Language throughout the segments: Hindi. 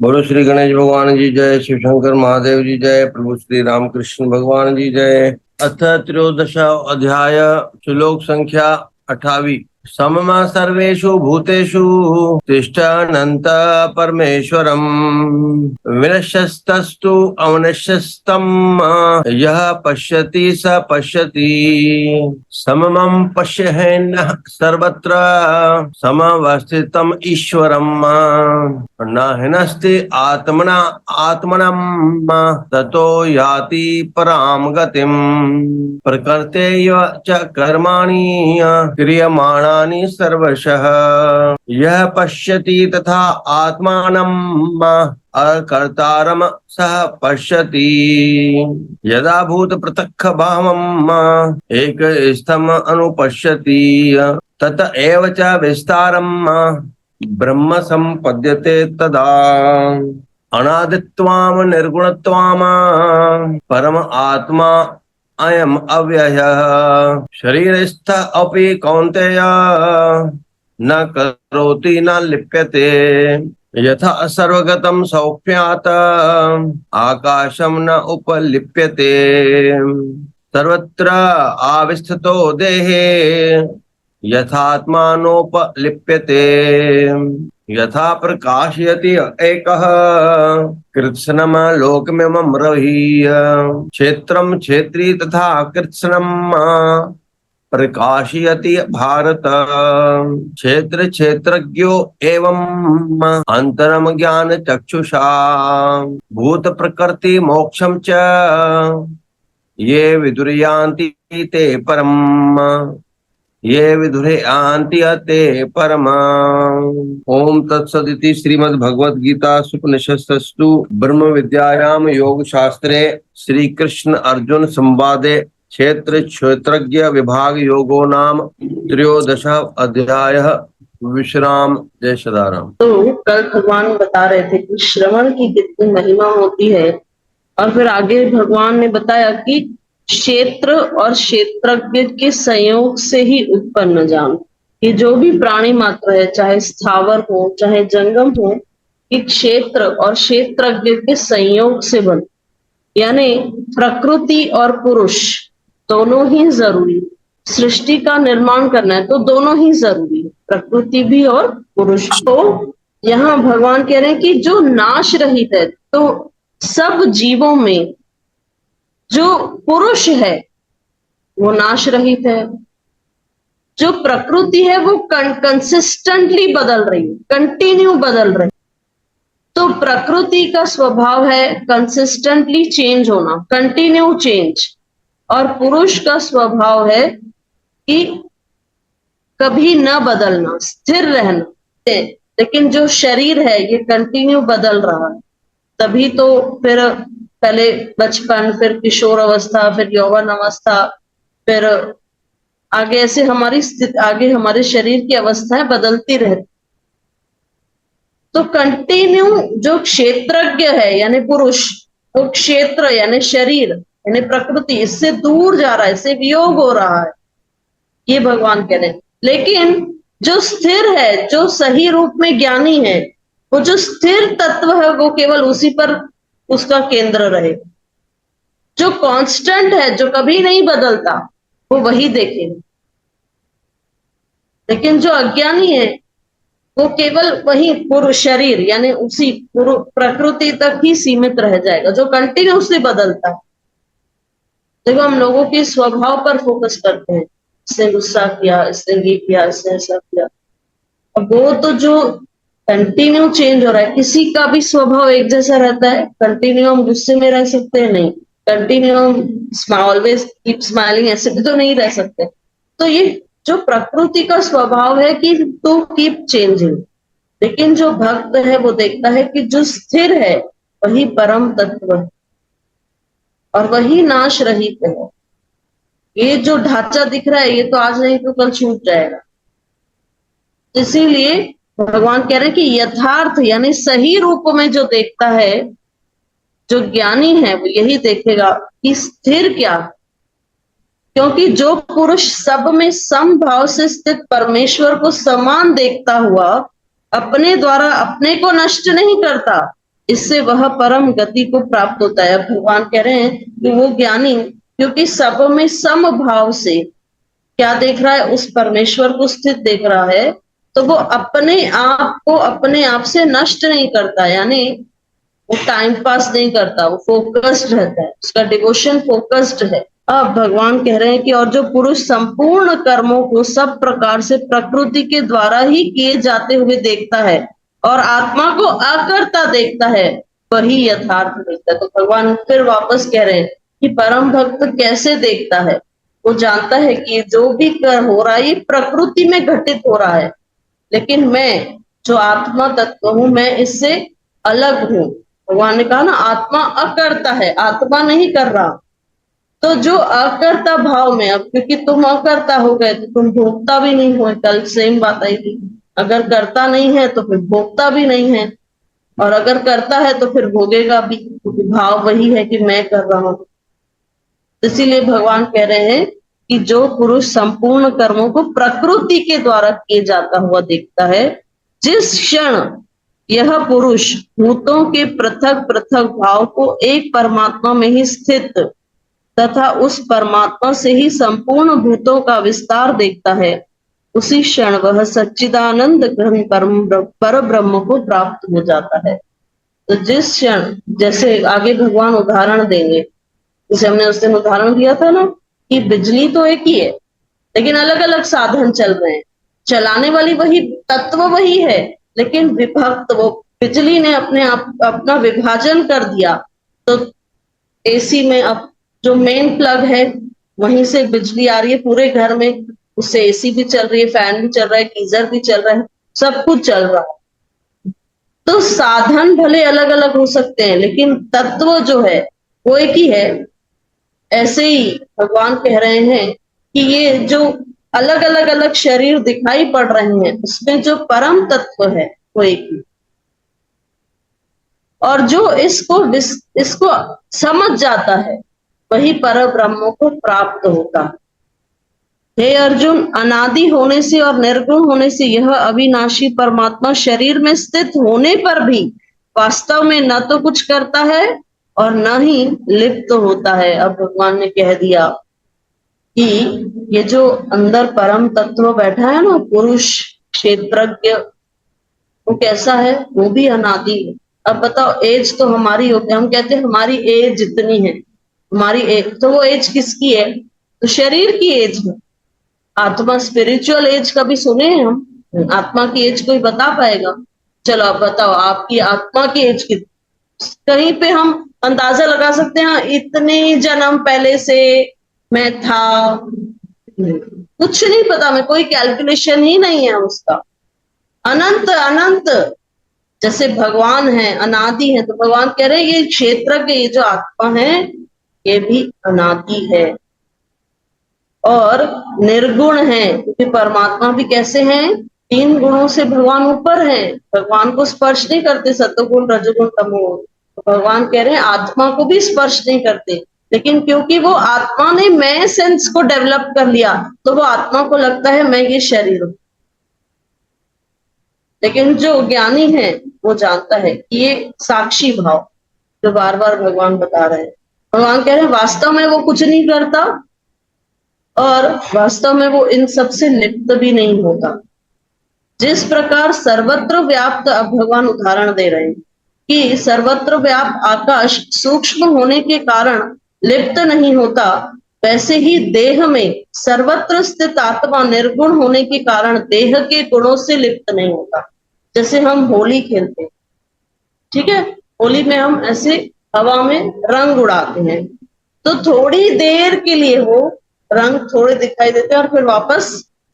बोलो श्री गणेश भगवान जी जय, शिव शंकर महादेव जी जय, प्रभु श्री रामकृष्ण भगवान जी जय। अथ त्रयोदश अध्याय, श्लोक संख्या 28। सममा सर्वेषु भूतेषु तिष्ठन्नन्त परमेश्वरम् विनश्यस्तस्तु अविनश्यस्तं यः पश्यति स पश्यति सममं पश्येन्नः सर्वत्र समवस्थितम् ईश्वरम् न हिनस्ति आत्मना आत्मनं ततो याति परां गतिम् प्रकृतेव च कर्माणि क्रियमाणानि सर्वशः यः पश्यति तथा आत्मानम् अकर्तारम् सः पश्यति यदा भूत पृथक् भावम् एकस्थम् अनुपश्यति तत एव च विस्तारम् ब्रह्म संपद्यते तदा अनादित्वाम् निर्गुणत्वाम् परम आत्मा अयम् अव्ययः शरीरस्थ अपि कौन्तेय न करोति न लिप्यते यथा सर्वगतं सौक्ष्म्यात् आकाशं न उपलिप्यते सर्वत्र आविस्थितो देहे यथात्मानोपलिप्यते यथा प्रकाशयति एकः कृत्स्नम् लोकमिमं रविः क्षेत्रं क्षेत्री तथा कृत्स्नम् प्रकाशयति भारत क्षेत्र क्षेत्रज्ञो एवं अंतरम ज्ञान चक्षुषा भूत प्रकृति मोक्षम च ये विदुर्यान्ति ते परम ये विदुर्यान्ति ते परम। ओम तत्सदिति श्रीमद् भगवद गीता उपनिषत्सु ब्रह्म विद्यायाम योग शास्त्रे श्री कृष्ण अर्जुन संवादे क्षेत्र क्षेत्रज्ञ विभाग योगो नाम त्रयोदश अध्याय विश्राम। जय सदाराम। तो कल भगवान बता रहे थे कि श्रवण की कितनी महिमा होती है, और फिर आगे भगवान ने बताया कि क्षेत्र और क्षेत्रज्ञ के संयोग से ही उत्पन्न जान, कि जो भी प्राणी मात्र है, चाहे स्थावर हो चाहे जंगम हो, कि क्षेत्र और क्षेत्रज्ञ के संयोग से बन, यानी प्रकृति और पुरुष दोनों ही जरूरी। सृष्टि का निर्माण करना है तो दोनों ही जरूरी है, प्रकृति भी और पुरुष। तो यहाँ भगवान कह रहे हैं कि जो नाश रहित है, तो सब जीवों में जो पुरुष है वो नाश रहित है, जो प्रकृति है वो कंसिस्टेंटली बदल रही है, कंटिन्यू बदल रही है। तो प्रकृति का स्वभाव है कंसिस्टेंटली चेंज होना, कंटिन्यू चेंज, और पुरुष का स्वभाव है कि कभी न बदलना, स्थिर रहना। लेकिन जो शरीर है ये कंटिन्यू बदल रहा है, तभी तो फिर पहले बचपन, फिर किशोर अवस्था, फिर यौवन अवस्था, फिर आगे ऐसे हमारी स्थिति, आगे हमारे शरीर की अवस्थाएं बदलती रहती। तो कंटिन्यू जो क्षेत्रज्ञ है यानी पुरुष, वो क्षेत्र यानी शरीर यानी प्रकृति, इससे दूर जा रहा है, इससे वियोग हो रहा है, ये भगवान कह रहे हैं। लेकिन जो स्थिर है, जो सही रूप में ज्ञानी है, वो जो स्थिर तत्व है वो केवल उसी पर उसका केंद्र रहे। जो कांस्टेंट है, जो कभी नहीं बदलता, वो वही देखेगा। लेकिन जो अज्ञानी है वो केवल वही पुरुष शरीर यानी उसी प्रकृति तक ही सीमित रह जाएगा, जो कंटिन्यूसली बदलता है। देखो हम लोगों के स्वभाव पर फोकस करते हैं, इसने गुस्सा किया, इसने ये किया, इसने ऐसा किया। अब वो तो जो कंटिन्यू चेंज हो रहा है, किसी का भी स्वभाव एक जैसा रहता है? कंटिन्यू हम गुस्से में रह सकते हैं? नहीं। कंटिन्यू हम ऑलवेज कीप स्माइलिंग, ऐसे भी तो नहीं रह सकते। तो ये जो प्रकृति का स्वभाव है कि टू कीप चेंजिंग, लेकिन जो भक्त है वो देखता है कि जो स्थिर है वही परम तत्व है और वही नाश रहित है। ये जो ढांचा दिख रहा है ये तो आज नहीं तो कल छूट जाएगा। इसीलिए भगवान कह रहे हैं कि यथार्थ यानी सही रूप में जो देखता है, जो ज्ञानी है, वो यही देखेगा कि स्थिर क्या। क्योंकि जो पुरुष सब में समभाव से स्थित परमेश्वर को समान देखता हुआ अपने द्वारा अपने को नष्ट नहीं करता, इससे वह परम गति को प्राप्त होता है। अब भगवान कह रहे हैं कि वो ज्ञानी क्योंकि सब में सम भाव से क्या देख रहा है, उस परमेश्वर को स्थित देख रहा है, तो वो अपने आप को अपने आप से नष्ट नहीं करता, यानी वो टाइम पास नहीं करता, वो फोकस्ड रहता है, उसका डिवोशन फोकस्ड है। अब भगवान कह रहे हैं कि और जो पुरुष संपूर्ण कर्मों को सब प्रकार से प्रकृति के द्वारा ही किए जाते हुए देखता है और आत्मा को अकर्ता देखता है, वही यथार्थ देखता है। तो भगवान फिर वापस कह रहे हैं कि परम भक्त कैसे देखता है, वो जानता है कि जो भी कर हो रहा है ये प्रकृति में घटित हो रहा है, लेकिन मैं जो आत्मा तत्व हूं मैं इससे अलग हूं। भगवान ने कहा ना आत्मा अकर्ता है, आत्मा नहीं कर रहा। तो जो अकर्ता भाव में, अब क्योंकि तुम अकर्ता हो गए तो तुम भोगता भी नहीं हो, कल सेम बात आई थी, अगर करता नहीं है तो फिर भोगता भी नहीं है, और अगर करता है तो फिर भोगेगा भी, क्योंकि भाव वही है कि मैं कर रहा हूं। इसीलिए भगवान कह रहे हैं कि जो पुरुष संपूर्ण कर्मों को प्रकृति के द्वारा किए जाता हुआ देखता है, जिस क्षण यह पुरुष भूतों के पृथक पृथक भाव को एक परमात्मा में ही स्थित तथा उस परमात्मा से ही संपूर्ण भूतों का विस्तार देखता है, उसी क्षण वह सच्चिदानंद घन पर ब्रह्म को प्राप्त हो जाता है। तो जिस क्षण, जैसे आगे भगवान उदाहरण देंगे, जैसे हमने उस दिन उदाहरण दिया था ना कि बिजली तो एक ही है लेकिन अलग अलग साधन चल रहे हैं, चलाने वाली वही तत्व वही है, लेकिन विभक्त, वो बिजली ने अपने आप अपना विभाजन कर दिया। तो एसी में अब जो मेन प्लग है वहीं से बिजली आ रही है पूरे घर में, उससे एसी भी चल रही है, फैन भी चल रहा है, गीजर भी चल रहा है, सब कुछ चल रहा है। तो साधन भले अलग अलग हो सकते हैं लेकिन तत्व जो है वो एक ही है। ऐसे ही भगवान कह रहे हैं कि ये जो अलग अलग अलग शरीर दिखाई पड़ रहे हैं उसमें जो परम तत्व है वो एक ही, और जो इसको समझ जाता है वही पर ब्रह्म को प्राप्त होता है। हे अर्जुन, अनादि होने से और निर्गुण होने से यह अविनाशी परमात्मा शरीर में स्थित होने पर भी वास्तव में न तो कुछ करता है और न ही लिप्त होता है। अब भगवान ने कह दिया कि ये जो अंदर परम तत्व बैठा है ना, पुरुष क्षेत्रज्ञ, वो कैसा है, वो भी अनादि है। अब बताओ, एज तो हमारी होती है, हम कहते हैं हमारी एज जितनी है, हमारी एज, तो वो एज किसकी है, तो शरीर की एज है। आत्मा स्पिरिचुअल एज कभी सुने हैं हम? आत्मा की एज कोई बता पाएगा? चलो आप बताओ आपकी आत्मा की एज कितनी? कहीं पे हम अंदाजा लगा सकते हैं इतने जन्म पहले से मैं था, कुछ नहीं पता, मैं कोई कैलकुलेशन ही नहीं है उसका। अनंत अनंत, जैसे भगवान है अनादि है, तो भगवान कह रहे हैं ये क्षेत्र के ये जो आत्मा है ये भी अनादि है और निर्गुण है, क्योंकि परमात्मा भी कैसे हैं, 3 गुणों से भगवान ऊपर है, भगवान को स्पर्श नहीं करते, सत्वगुण रजोगुण तमोगुण। तो भगवान कह रहे हैं आत्मा को भी स्पर्श नहीं करते, लेकिन क्योंकि वो आत्मा ने मैं सेंस को डेवलप कर लिया तो वो आत्मा को लगता है मैं ये शरीर हूं। लेकिन जो ज्ञानी है वो जानता है कि ये साक्षी भाव जो बार बार भगवान बता रहे हैं, भगवान कह रहे हैं वास्तव में वो कुछ नहीं करता और वास्तव में वो इन सब से लिप्त भी नहीं होता। जिस प्रकार सर्वत्र व्याप्त, अब भगवान उदाहरण दे रहे हैं कि सर्वत्र व्याप्त आकाश सूक्ष्म होने के कारण लिप्त नहीं होता, वैसे ही देह में सर्वत्र स्थित आत्मा निर्गुण होने के कारण देह के गुणों से लिप्त नहीं होता। जैसे हम होली खेलते हैं, ठीक है, होली में हम ऐसे हवा में रंग उड़ाते हैं, तो थोड़ी देर के लिए वो रंग थोड़े दिखाई देते हैं और फिर वापस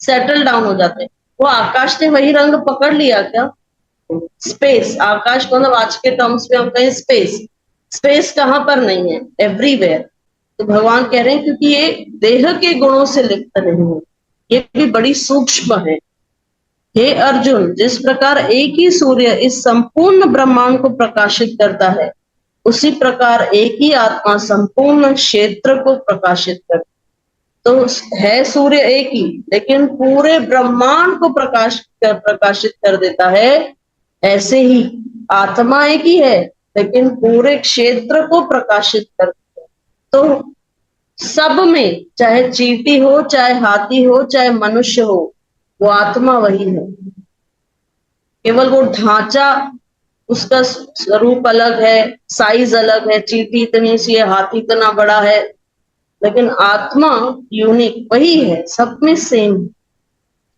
सेटल डाउन हो जाते हैं। वो आकाश ने वही रंग पकड़ लिया क्या? स्पेस, आकाश को मतलब आज के टर्म्स में हम कहें स्पेस, स्पेस कहाँ पर नहीं है, एवरीवेयर। तो भगवान कह रहे हैं क्योंकि ये देह के गुणों से लिप्त नहीं है, ये भी बड़ी सूक्ष्म है। हे अर्जुन, जिस प्रकार एक ही सूर्य इस संपूर्ण ब्रह्मांड को प्रकाशित करता है, उसी प्रकार एक ही आत्मा संपूर्ण क्षेत्र को प्रकाशित करता है। तो है सूर्य एक ही, लेकिन पूरे ब्रह्मांड को प्रकाशित कर देता है। ऐसे ही आत्मा एक ही है लेकिन पूरे क्षेत्र को प्रकाशित करती है। तो सब में, चाहे चींटी हो, चाहे हाथी हो, चाहे मनुष्य हो, वो आत्मा वही है। केवल वो ढांचा, उसका स्वरूप अलग है, साइज अलग है, चींटी इतनी सी है, हाथी इतना बड़ा है, लेकिन आत्मा यूनिक वही है, सब में सेम।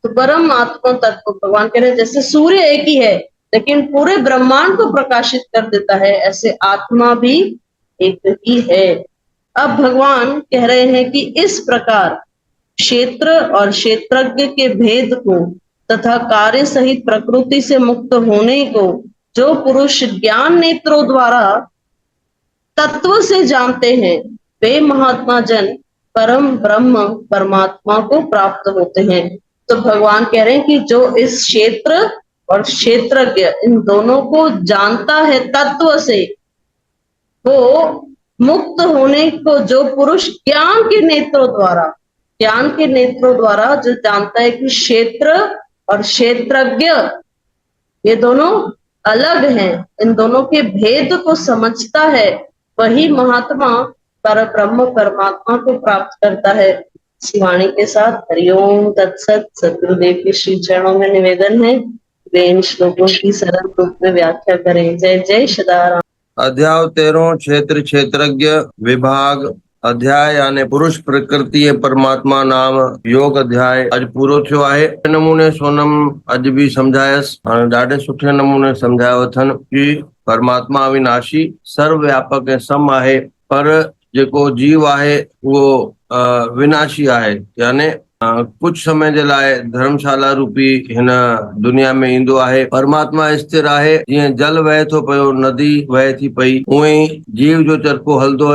तो परम आत्मा तत्व भगवान कह रहे हैं जैसे सूर्य एक ही है लेकिन पूरे ब्रह्मांड को प्रकाशित कर देता है, ऐसे आत्मा भी एक ही है। अब भगवान कह रहे हैं कि इस प्रकार क्षेत्र और क्षेत्रज्ञ के भेद को तथा कार्य सहित प्रकृति से मुक्त होने को जो पुरुष ज्ञान नेत्रों द्वारा तत्व से जानते हैं, वे महात्मा जन परम ब्रह्म परमात्मा को प्राप्त होते हैं। तो भगवान कह रहे हैं कि जो इस क्षेत्र और क्षेत्रज्ञ इन दोनों को जानता है तत्व से, वो मुक्त होने को जो पुरुष ज्ञान के नेत्रों द्वारा जो जानता है कि क्षेत्र और क्षेत्रज्ञ ये दोनों अलग हैं, इन दोनों के भेद को समझता है, वही महात्मा पर ब्रह्म परमात्मा को प्राप्त करता है। शिवाणी के साथ हरिओम तत्सत। सतगुरुदेव के श्री चरणों में निवेदन है वे इन श्लोकों की सरल रूप में व्याख्या करें। जय जय सदाराम। अध्याय 13 क्षेत्र क्षेत्रज्ञ विभाग अध्याय यानी पुरुष प्रकृति ऐं परमात्मा नाम योग अध्याय अॼु पूरो थियो आहे। नमूने सोनम अॼु बि सम्झायसि, हाणे ॾाढे सुठे नमूने सम्झायो अथनि कि परमात्मा अविनाशी सर्वव्यापक ऐं सम आहे, पर जेको जीव आहे उहो विनाशी आहे, यानी कुछ समय जे लाइ धर्मशाला रूपी हिन दुनिया में ईंदो आहे। परमात्मा स्थिर आहे, जीअं जल वहे थो पियो, नदी वहे थी पई, उएं ई जीव जो चरखो हलंदो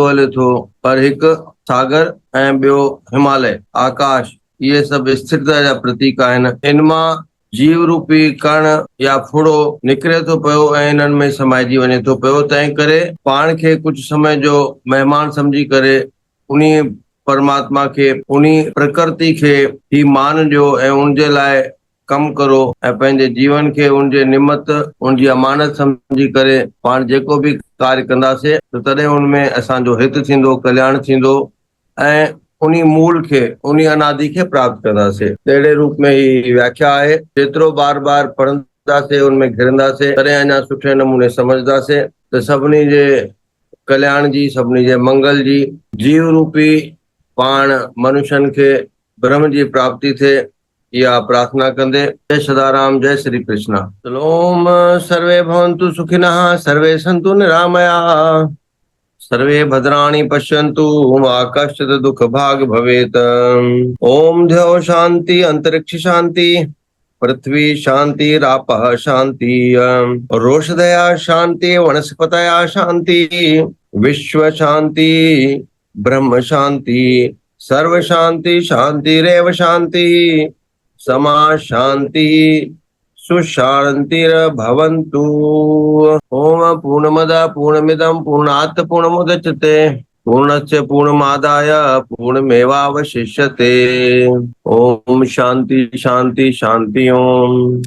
हले थो, पर हिकु सागर ऐं ॿियो हिमालय आकाश इहे सभु स्थिरता जा प्रतीक आहिनि। इन मां जीव रूपी कण या फुड़ो निकिरे थो पियो ऐं इन्हनि में समाइजी वञे थो पियो। तंहिं करे पाण खे कुझु समय जो महिमान सम्झी करे उन्ही परमात्मा खे, उन्ही प्रकृति खे ही मान ॾियो ऐं उनजे लाइ कमु करो ऐं पंहिंजे जीवन खे उनजे निमित, उनजी अमानत सम्झी करे पाण जेको बि कार्य कंदासीं त तॾहिं उनमें असांजो हित थींदो, कल्याण थींदो ऐं उन्ही मूल खे, उन्ही अनादि खे प्राप्त कंदासीं। तहिड़े रूप में ही व्याख्या आहे। जेतिरो बार बार पढ़ंदासीं, उनमें घिरंदासीं, तॾहिं अञा सुठे नमूने समझदासीं त सभिनी जे कल्याण जी, सभिनी जे मंगल जी, जीव रूपी पाण मनुष्यन खे ब्रह्म जी प्राप्ति थे, इहा प्रार्थना कंदे जय सदाराम, जय श्री कृष्ण। ओम सर्वे भवन्तु सुखिनः, सर्वे सन्तु निरामयाः, सर्वे भद्राणि पश्यन्तु मा कश्चित् दुःख भाग् भवेत्। ओम द्यौ शांति, अंतरिक्ष शांति, पृथ्वी शांति, रापः शांति, रोषधया शांति, वनस्पतया शांति, विश्व शांति, ब्रह्म शांति, सर्व शांति, शांतिरेव शांति, समा शांति, सुशांतिर्भवन्तु। ओम पूर्णमदः पूर्णमिदं पूर्णात् पूर्णमुदच्यते पूर्णस्य पूर्णमादाय पूर्णमेवावशिष्यते। ओम शांति शांति शांति। ओम।